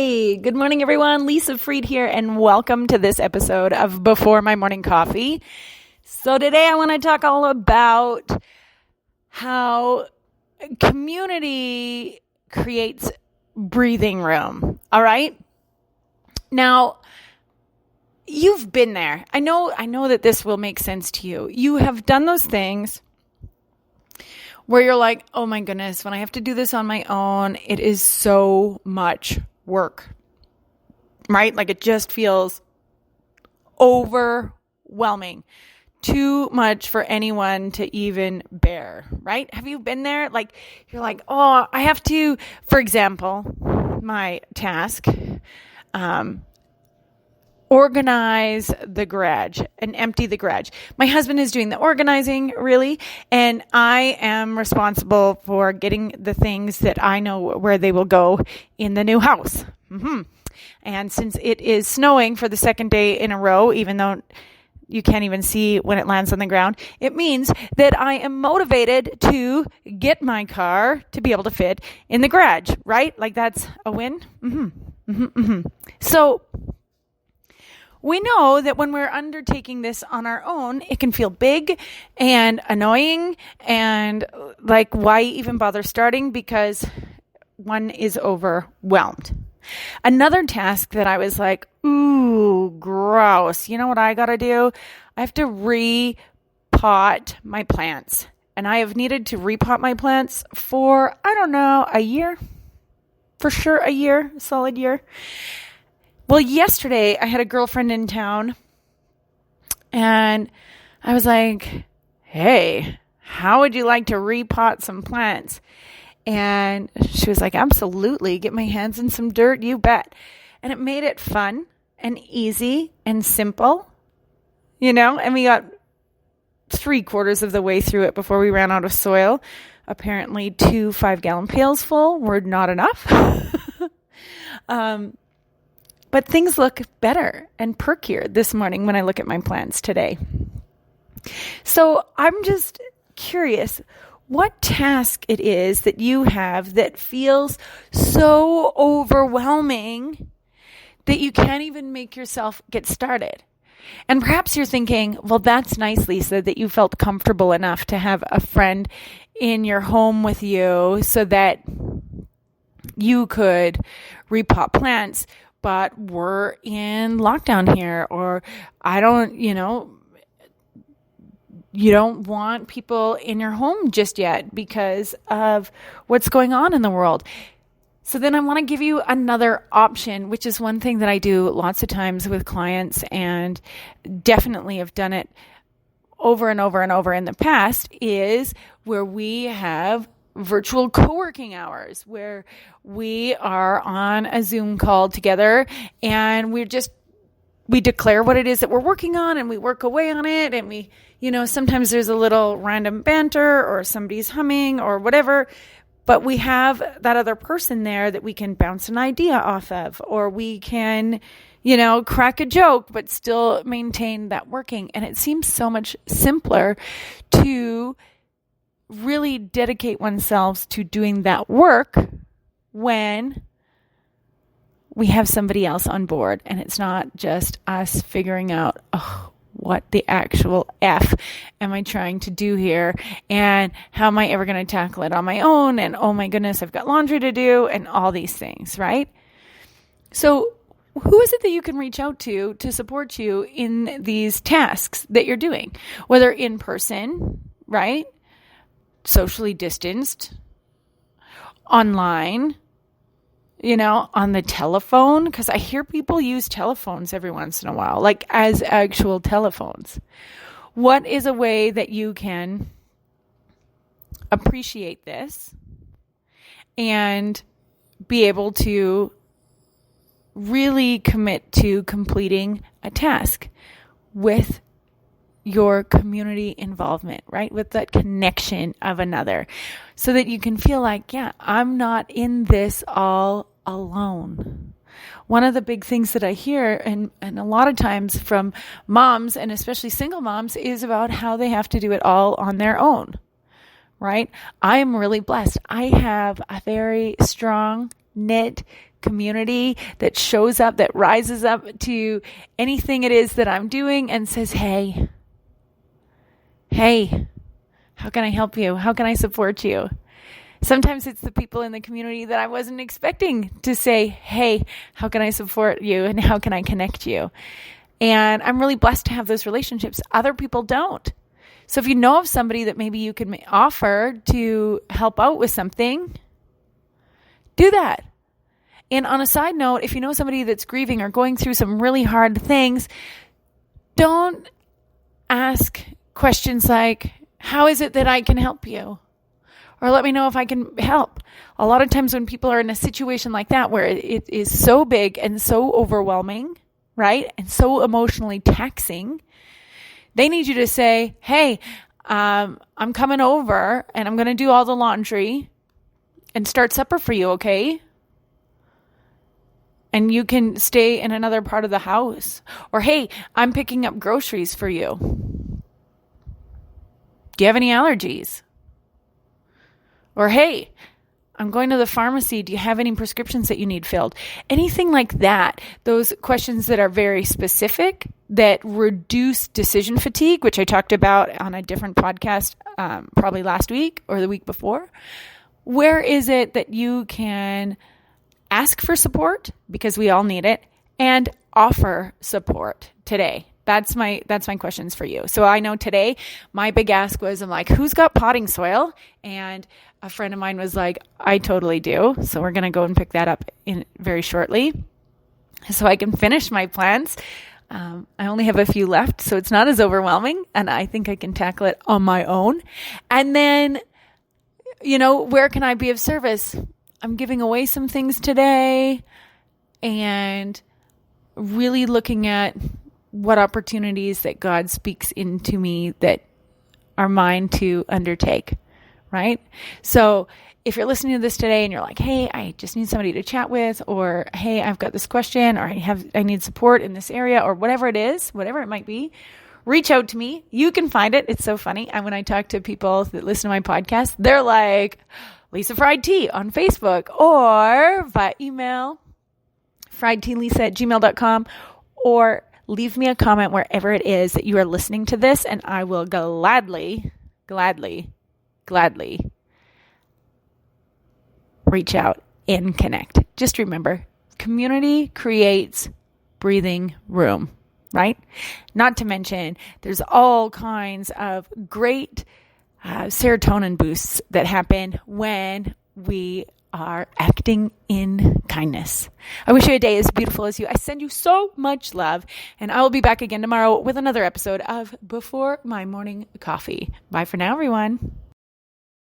Hey, good morning, everyone. Lisa Freed here, and welcome to this episode of Before My Morning Coffee. So today I want to talk all about how community creates breathing room. All right? Now, you've been there. I know that this will make sense to you. You have done those things where you're like, oh my goodness, when I have to do this on my own, it is so much work, right? Like it just feels overwhelming, too much for anyone to even bear, right? Have you been there? Like you're like, oh, I have to, for example, my task, organize the garage and empty the garage. My husband is doing the organizing, really, and I am responsible for getting the things that I know where they will go in the new house. And since it is snowing for the second day in a row, even though you can't even see when it lands on the ground, it means that I am motivated to get my car to be able to fit in the garage, right? Like that's a win. So we know that when we're undertaking this on our own, it can feel big and annoying and like, why even bother starting? Because one is overwhelmed. Another task that I was like, ooh, gross. You know what I got to do? I have to repot my plants. And I have needed to repot my plants for, I don't know, a year. For sure, a year, a solid year. Well, yesterday I had a girlfriend in town and I was like, hey, how would you like to repot some plants? And she was like, absolutely, get my hands in some dirt, you bet. And it made it fun and easy and simple, and we got 3/4 of the way through it before we ran out of soil. Apparently 2 5-gallon pails full were not enough. But things look better and perkier this morning when I look at my plants today. So I'm just curious what task it is that you have that feels so overwhelming that you can't even make yourself get started. And perhaps you're thinking, well, that's nice, Lisa, that you felt comfortable enough to have a friend in your home with you so that you could repot plants. But we're in lockdown here, or you don't want people in your home just yet because of what's going on in the world. So then I want to give you another option, which is one thing that I do lots of times with clients and definitely have done it over and over and over in the past, is where we have virtual co-working hours where we are on a Zoom call together and we declare what it is that we're working on and we work away on it. And we, sometimes there's a little random banter or somebody's humming or whatever, but we have that other person there that we can bounce an idea off of, or we can, crack a joke, but still maintain that working. And it seems so much simpler to really dedicate oneself to doing that work when we have somebody else on board and it's not just us figuring out, what the actual F am I trying to do here? And how am I ever going to tackle it on my own? And oh my goodness, I've got laundry to do and all these things, right? So who is it that you can reach out to support you in these tasks that you're doing? Whether in person, right? Socially distanced, online, on the telephone, because I hear people use telephones every once in a while, like as actual telephones. What is a way that you can appreciate this and be able to really commit to completing a task with your community involvement, right? With that connection of another, so that you can feel like, yeah, I'm not in this all alone. One of the big things that I hear, and a lot of times from moms, and especially single moms, is about how they have to do it all on their own, right? I'm really blessed. I have a very strong knit community that shows up, that rises up to anything it is that I'm doing and says, hey, how can I help you? How can I support you? Sometimes it's the people in the community that I wasn't expecting to say, hey, how can I support you and how can I connect you? And I'm really blessed to have those relationships. Other people don't. So if you know of somebody that maybe you can offer to help out with something, do that. And on a side note, if you know somebody that's grieving or going through some really hard things, don't ask questions like, how is it that I can help you? Or let me know if I can help. A lot of times when people are in a situation like that where it is so big and so overwhelming, right? And so emotionally taxing, they need you to say, hey, I'm coming over and I'm going to do all the laundry and start supper for you, okay? And you can stay in another part of the house. Or, hey, I'm picking up groceries for you. Do you have any allergies? Or, hey, I'm going to the pharmacy. Do you have any prescriptions that you need filled? Anything like that. Those questions that are very specific, that reduce decision fatigue, which I talked about on a different podcast probably last week or the week before. Where is it that you can ask for support, because we all need it, and offer support today? That's my questions for you. So I know today my big ask was, I'm like, who's got potting soil? And a friend of mine was like, I totally do. So we're going to go and pick that up in very shortly so I can finish my plants. I only have a few left, so it's not as overwhelming, and I think I can tackle it on my own. And then, where can I be of service? I'm giving away some things today and really looking at what opportunities that God speaks into me that are mine to undertake, right? So if you're listening to this today and you're like, hey, I just need somebody to chat with, or hey, I've got this question, or I need support in this area, or whatever it is, whatever it might be, reach out to me. You can find it. It's so funny. And when I talk to people that listen to my podcast, they're like, Lisa Fried Tea on Facebook, or via email, friedtealisa@gmail.com, or leave me a comment wherever it is that you are listening to this, and I will gladly reach out and connect. Just remember, community creates breathing room, right? Not to mention, there's all kinds of great serotonin boosts that happen when we are acting in kindness. I wish you a day as beautiful as you. I send you so much love, and I will be back again tomorrow with another episode of Before My Morning Coffee. Bye for now, everyone.